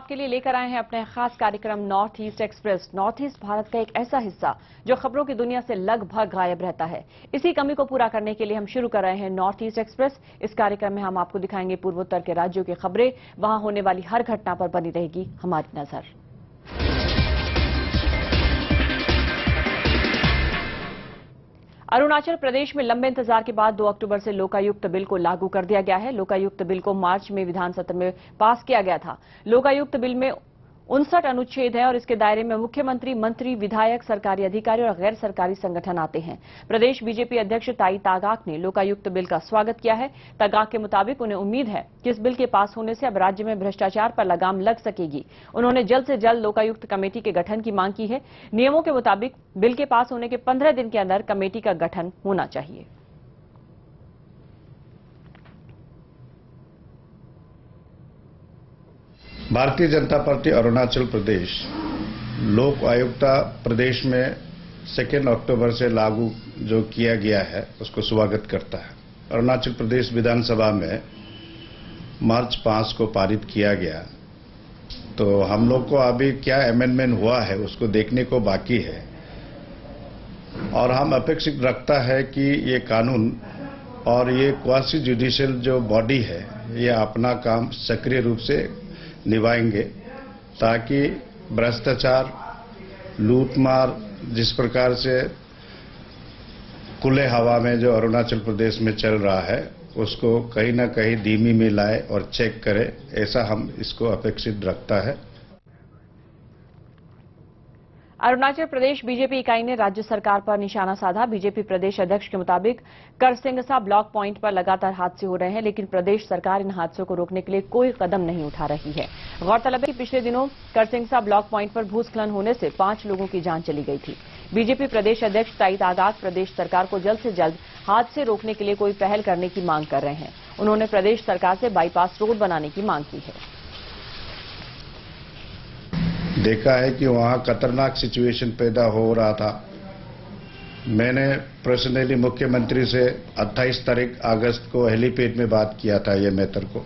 आपके लिए लेकर आए हैं अपने खास कार्यक्रम north east express. North east Bharat का एक ऐसा हिस्सा जो खबरों की दुनिया से लगभग गायब रहता है। इसी कमी को पूरा करने के लिए हम शुरू कर रहे हैं नॉर्थ ईस्ट एक्सप्रेस। इस कार्यक्रम में हम आपको दिखाएंगे पूर्वोत्तर के राज्यों की खबरें। वहां होने वाली हर घटना पर बनी रहेगी हमारी नजर। अरुणाचल प्रदेश में लंबे इंतजार के बाद 2 अक्टूबर से लोकायुक्त बिल को लागू कर दिया गया है। लोकायुक्त बिल को मार्च में विधान सत्र में पास किया गया था। लोकायुक्त बिल में 59 अनुच्छेद हैं और इसके दायरे में मुख्यमंत्री, मंत्री, विधायक, सरकारी अधिकारी और गैर सरकारी संगठन आते हैं। प्रदेश बीजेपी अध्यक्ष ताई तागाक ने लोकायुक्त बिल का स्वागत किया है। तागाक के मुताबिक उन्हें उम्मीद है कि इस बिल के पास होने से अब राज्य में भ्रष्टाचार पर लगाम लग सकेगी। उन्होंने जल्द से जल्द लोकायुक्त कमेटी के गठन की मांग की है। नियमों के मुताबिक बिल के पास होने के 15 दिन के अंदर कमेटी का गठन होना चाहिए। भारतीय जनता पार्टी अरुणाचल प्रदेश लोक आयुक्त प्रदेश में 2 अक्टूबर से लागू जो किया गया है उसको स्वागत करता है। अरुणाचल प्रदेश विधानसभा में मार्च 5 को पारित किया गया, तो हम लोग को अभी क्या अमेंडमेंट हुआ है उसको देखने को बाकी है और हम अपेक्षित रखता है कि ये कानून और ये क्वासी जुडिशियल जो बॉडी है ये अपना काम सक्रिय रूप से निभाएंगे ताकि भ्रष्टाचार, लूटमार जिस प्रकार से खुले हवा में जो अरुणाचल प्रदेश में चल रहा है उसको कहीं ना कहीं धीमी में लाए और चेक करे, ऐसा हम इसको अपेक्षित रखता है। अरुणाचल प्रदेश बीजेपी इकाई ने राज्य सरकार पर निशाना साधा। बीजेपी प्रदेश अध्यक्ष के मुताबिक करसिंगसा ब्लॉक पॉइंट पर लगातार हादसे हो रहे हैं, लेकिन प्रदेश सरकार इन हादसों को रोकने के लिए कोई कदम नहीं उठा रही है। गौरतलब है कि पिछले दिनों करसिंगसा ब्लॉक पॉइंट पर भूस्खलन होने से 5 लोगों की जान चली गई थी। बीजेपी प्रदेश अध्यक्ष ताई तागाक प्रदेश सरकार को जल्द से जल्द हादसे रोकने के लिए कोई पहल करने की मांग कर रहे हैं। उन्होंने प्रदेश सरकार से बाईपास रोड बनाने की मांग की है। देखा है कि वहाँ खतरनाक सिचुएशन पैदा हो रहा था। मैंने पर्सनली मुख्यमंत्री से 28 तारीख अगस्त को हेलीपैड में बात किया था ये मैटर को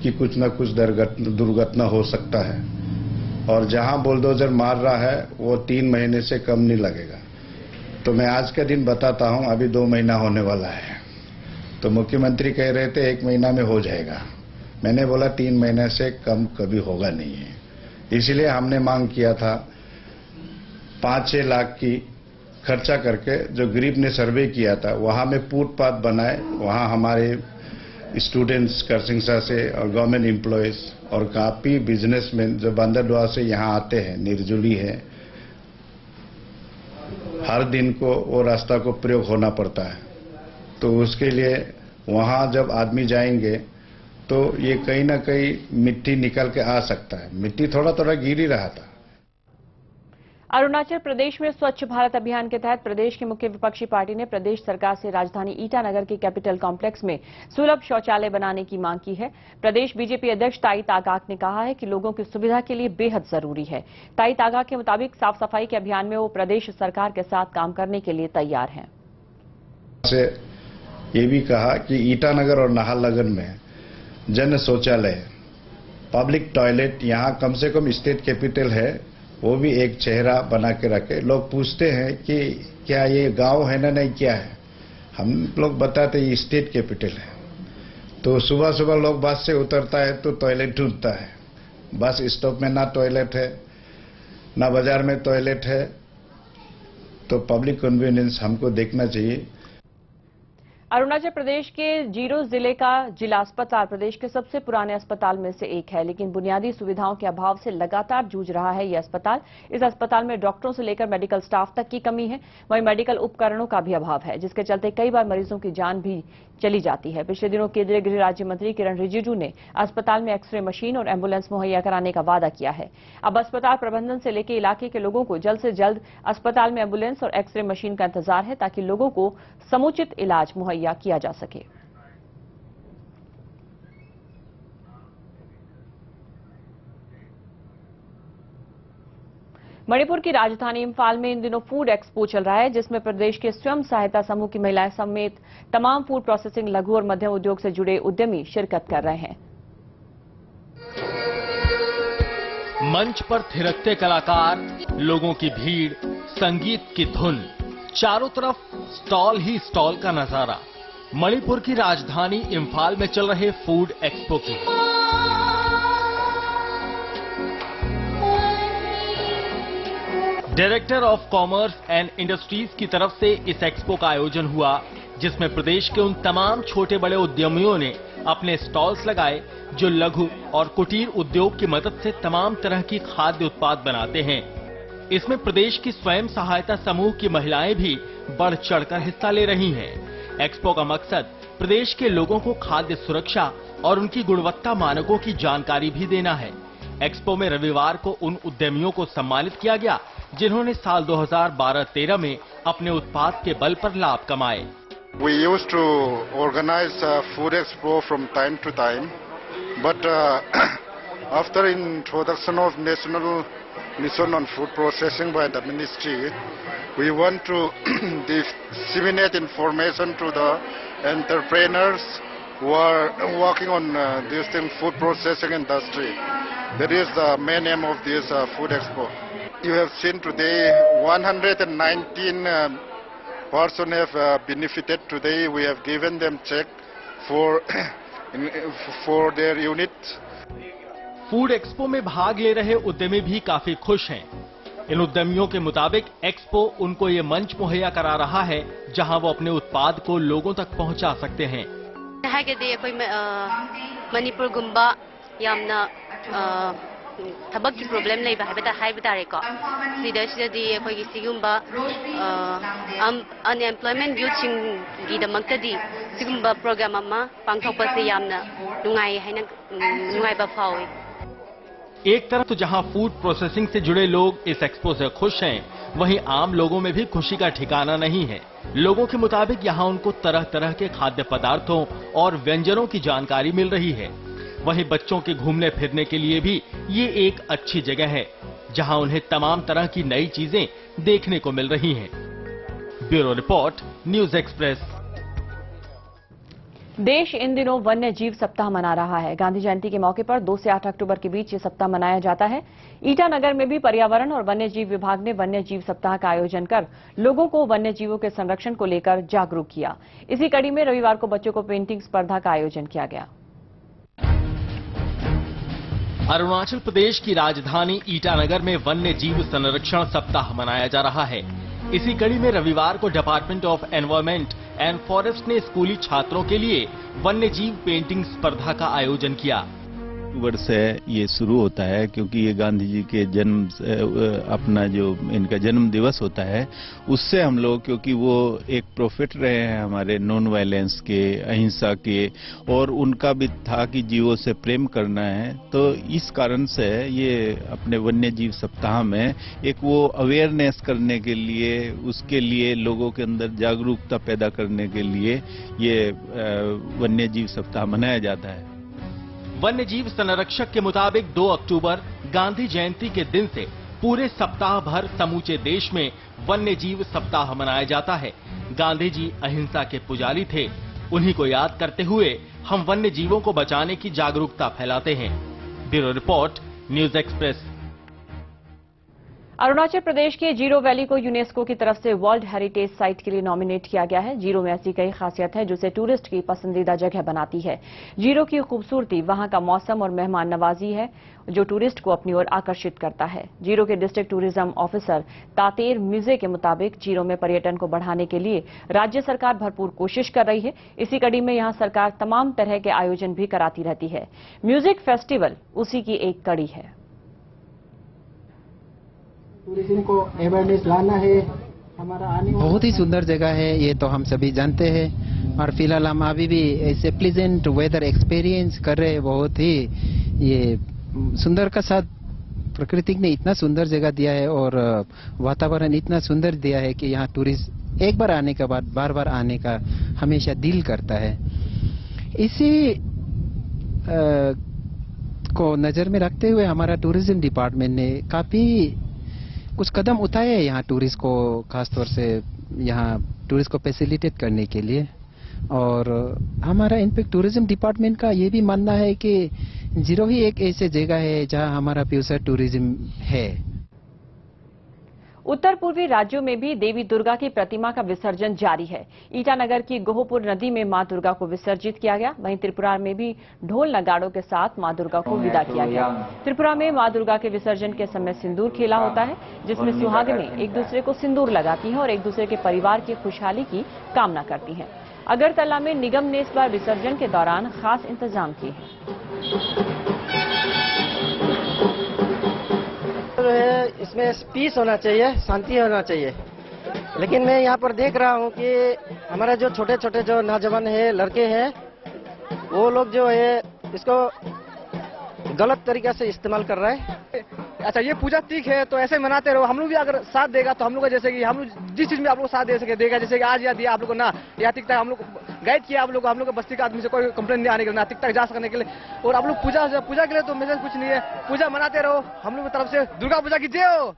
कि कुछ न कुछ दुर्घटना हो सकता है और जहां बुलडोजर मार रहा है वो 3 महीने से कम नहीं लगेगा। तो मैं आज का दिन बताता हूं, अभी 2 महीना होने वाला है। तो मुख्यमंत्री कह रहे थे 1 महीना में हो जाएगा। मैंने बोला 3 महीने से कम कभी होगा नहीं है। इसलिए हमने मांग किया था 5-6 लाख की खर्चा करके, जो गरीब ने सर्वे किया था वहां में फुटपाथ बनाए, वहां हमारे स्टूडेंट्स करसिंगसा से और गवर्नमेंट एम्प्लॉयज और काफी बिजनेसमैन जो बंदरद्वार से यहां आते हैं, निर्जुली है, हर दिन को वो रास्ता को प्रयोग होना पड़ता है। तो उसके लिए वहां जब आदमी जाएंगे तो ये कहीं ना कहीं मिट्टी निकल के आ सकता है। मिट्टी थोड़ा थोड़ा गिर ही रहा था। अरुणाचल प्रदेश में स्वच्छ भारत अभियान के तहत प्रदेश की मुख्य विपक्षी पार्टी ने प्रदेश सरकार से राजधानी ईटानगर के कैपिटल कॉम्प्लेक्स में सुलभ शौचालय बनाने की मांग की है। प्रदेश बीजेपी अध्यक्ष ताई तागाक ने कहा है कि लोगों की सुविधा के लिए बेहद जरूरी है। ताई तागाक के मुताबिक साफ सफाई के अभियान में वो प्रदेश सरकार के साथ काम करने के लिए तैयार हैं। ये भी कहा कि ईटानगर और नाहरलगुन में जन शौचालय, पब्लिक टॉयलेट, यहाँ कम से कम स्टेट कैपिटल है, वो भी एक चेहरा बना के रखे। लोग पूछते हैं कि क्या ये गांव है ना, नहीं क्या है। हम लोग बताते ये स्टेट कैपिटल है। तो सुबह सुबह लोग बस से उतरता है तो टॉयलेट ढूंढता है। बस स्टॉप में ना टॉयलेट है, ना बाजार में टॉयलेट है। तो पब्लिक कन्वीनियंस हमको देखना चाहिए। अरुणाचल प्रदेश के जीरो जिले का जिला अस्पताल प्रदेश के सबसे पुराने अस्पताल में से एक है, लेकिन बुनियादी सुविधाओं के अभाव से लगातार जूझ रहा है यह अस्पताल। इस अस्पताल में डॉक्टरों से लेकर मेडिकल स्टाफ तक की कमी है। वहीं मेडिकल उपकरणों का भी अभाव है, जिसके चलते कई बार मरीजों की जान भी चली जाती है। पिछले दिनों केंद्रीय गृह राज्य मंत्री किरण रिजिजू ने अस्पताल में एक्सरे मशीन और एम्बुलेंस मुहैया कराने का वादा किया है। अब अस्पताल प्रबंधन से लेकर इलाके के लोगों को जल्द से जल्द अस्पताल में एम्बुलेंस और एक्सरे मशीन का इंतजार है, ताकि लोगों को समुचित इलाज मुहैया किया जा सके। मणिपुर की राजधानी इंफाल में इन दिनों फूड एक्सपो चल रहा है, जिसमें प्रदेश के स्वयं सहायता समूह की महिलाएं समेत तमाम फूड प्रोसेसिंग, लघु और मध्यम उद्योग से जुड़े उद्यमी शिरकत कर रहे हैं। मंच पर थिरकते कलाकार, लोगों की भीड़, संगीत की धुन, चारों तरफ स्टॉल ही स्टॉल का नजारा। मणिपुर की राजधानी इंफाल में चल रहे फूड एक्सपो की। Director of commerce and industries की तरफ से इस एक्सपो का आयोजन हुआ, जिसमें प्रदेश के उन तमाम छोटे बड़े उद्यमियों ने अपने स्टॉल्स लगाए जो लघु और कुटीर उद्योग की मदद से तमाम तरह की खाद्य उत्पाद बनाते हैं। इसमें प्रदेश की स्वयं सहायता समूह की महिलाएं भी बढ़ चढ़कर हिस्सा ले रही हैं। एक्सपो का मकसद प्रदेश के लोगों को खाद्य सुरक्षा और उनकी गुणवत्ता मानकों की जानकारी भी देना है। एक्सपो में रविवार को उन उद्यमियों को सम्मानित किया गया जिन्होंने साल 2012-13 में अपने उत्पाद के बल पर लाभ कमाए। We used to organize a food expo from time to time, but after introduction of National Mission on Food Processing by the Ministry, we want to disseminate information to the entrepreneurs who are working on this food processing industry. That is the main aim of this food expo. You have seen today 119 persons have benefited today. We have given them check for their unit. Food expo में भाग ले रहे उद्यमी भी काफी खुश हैं। इन उद्यमियों के मुताबिक एक्सपो उनको ये मंच मुहैया करा रहा है जहां वो अपने उत्पाद को लोगों तक पहुंचा सकते हैं। मणिपुर गुम्बा यामना थबक की प्रॉब्लम लेबा हाइबा तारेको सिदि अखोगी सिगुम्बा अनएम्प्लॉयमेंट यूथ की दमक्तदी सिगुम्बा प्रोग्राम अमा पांगथोकपसे यामना नुंगाई हाइना नुंगाइबा फावे। एक तरफ तो जहां फूड प्रोसेसिंग से जुड़े लोग इस एक्सपो से खुश हैं, वहीं आम लोगों में भी खुशी का ठिकाना नहीं है। लोगों के मुताबिक यहां उनको तरह तरह के खाद्य पदार्थों और व्यंजनों की जानकारी मिल रही है। वहीं बच्चों के घूमने फिरने के लिए भी ये एक अच्छी जगह है जहां उन्हें तमाम तरह की नई चीजें देखने को मिल रही हैं। Bureau report, news express. देश इन दिनों वन्य जीव सप्ताह मना रहा है। गांधी जयंती के मौके पर 2 से 8 अक्टूबर के बीच ये सप्ताह मनाया जाता है। ईटानगर में भी पर्यावरण और वन्य जीव विभाग ने वन्य जीव सप्ताह का आयोजन कर लोगों को वन्य जीवों के संरक्षण को लेकर जागरूक किया। इसी कड़ी में रविवार को बच्चों को पेंटिंग स्पर्धा का आयोजन किया गया। अरुणाचल प्रदेश की राजधानी ईटानगर में वन्य जीव संरक्षण सप्ताह मनाया जा रहा है। इसी कड़ी में रविवार को department of environment and forest ने स्कूली छात्रों के लिए वन्य जीव पेंटिंग स्पर्धा का आयोजन किया। वर्ष से ये शुरू होता है क्योंकि ये गांधी जी के जन्म अपना जो इनका जन्म दिवस होता है उससे हम लोग, क्योंकि वो एक प्रोफेट रहे हैं हमारे नॉन वायलेंस के, अहिंसा के, और उनका भी था कि जीवों से प्रेम करना है। तो इस कारण से ये अपने वन्य जीव सप्ताह में एक वो अवेयरनेस करने के लिए, उसके लिए लोगों के अंदर जागरूकता पैदा करने के लिए ये वन्य जीव सप्ताह मनाया जाता है। वन्य जीव संरक्षक के मुताबिक 2 अक्टूबर गांधी जयंती के दिन से पूरे सप्ताह भर समूचे देश में वन्य जीव सप्ताह मनाया जाता है। गांधी जी अहिंसा के पुजारी थे। उन्हीं को याद करते हुए हम वन्य जीवों को बचाने की जागरूकता फैलाते हैं। Bureau report, news express. Arunachal Pradesh के जीरो वैली को यूनेस्को की तरफ से वर्ल्ड हेरिटेज साइट के लिए नॉमिनेट किया गया है। जीरो में ऐसी कई खासियत है जिसे टूरिस्ट की पसंदीदा जगह बनाती है। जीरो की खूबसूरती, वहां का मौसम और मेहमान नवाजी है जो टूरिस्ट को अपनी ओर आकर्षित करता है। जीरो के डिस्ट्रिक्ट टूरिज्म ऑफिसर तातेर म्यूजे के मुताबिक जीरो में पर्यटन को बढ़ाने के लिए राज्य सरकार भरपूर कोशिश कर रही है। इसी कड़ी में यहां सरकार तमाम तरह के आयोजन भी कराती रहती है। म्यूजिक फेस्टिवल उसी की एक कड़ी है। टूरिज्म को अवेयरनेस लाना है हमारा आने। बहुत ही सुंदर जगह है, ये तो हम सभी जानते हैं। और फिलहाल हम अभी भी ऐसे प्लीजेंट वेदर एक्सपीरियंस कर रहे हैं। बहुत ही ये सुंदर का साथ प्रकृति ने इतना सुंदर जगह दिया है और वातावरण इतना सुंदर दिया है कि यहाँ टूरिस्ट एक बार आने के बाद बार बार आने का हमेशा दिल करता है। इसी को नजर में रखते हुए हमारा टूरिज्म डिपार्टमेंट ने काफी कुछ कदम उठाए हैं यहाँ टूरिस्ट को, खासतौर से यहाँ टूरिस्ट को फैसिलिटेट करने के लिए। और हमारा इनफैक्ट टूरिज्म डिपार्टमेंट का ये भी मानना है कि जीरो ही एक ऐसी जगह है जहां हमारा फ्यूचर टूरिज्म है। उत्तर पूर्वी राज्यों में भी देवी दुर्गा की प्रतिमा का विसर्जन जारी है। ईटानगर की गोहपुर नदी में मां दुर्गा को विसर्जित किया गया। वहीं त्रिपुरा में भी ढोल नगाड़ों के साथ मां दुर्गा को विदा किया गया। त्रिपुरा में मां दुर्गा के विसर्जन के समय सिंदूर खेला होता है, जिसमें सुहागिनें एक दूसरे को सिंदूर लगाती हैं और एक दूसरे के परिवार की खुशहाली की कामना करती हैं। अगरतला में निगम ने इस बार विसर्जन के दौरान खास इंतजाम किए हैं। इसमें पीस होना चाहिए, शांति होना चाहिए। लेकिन मैं यहाँ पर देख रहा हूँ कि हमारे जो छोटे छोटे जो नौजवान है, लड़के हैं, वो लोग जो है इसको गलत तरीके से इस्तेमाल कर रहा है। अच्छा, ये पूजा तीक है तो ऐसे मनाते रहो। हम लोग भी अगर साथ देगा तो हम लोग का जैसे कि हम लोग जिस चीज में आप लोग साथ दे सके देगा, जैसे कि आज या दिया आप लोग को ना या तिक तक हम लोग गाइड किया, आप लोग हम लोग का बस्ती का आदमी से कोई कंप्लेन नहीं आने के लिए, ना तिक तक जा सकने के लिए। और आप लोग पूजा के लिए तो मैसेज कुछ नहीं है, पूजा मनाते रहो। हम लोग की तरफ से दुर्गा पूजा की जय हो।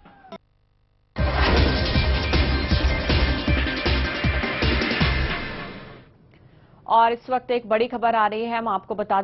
और इस वक्त एक बड़ी खबर आ रही है, हम आपको बता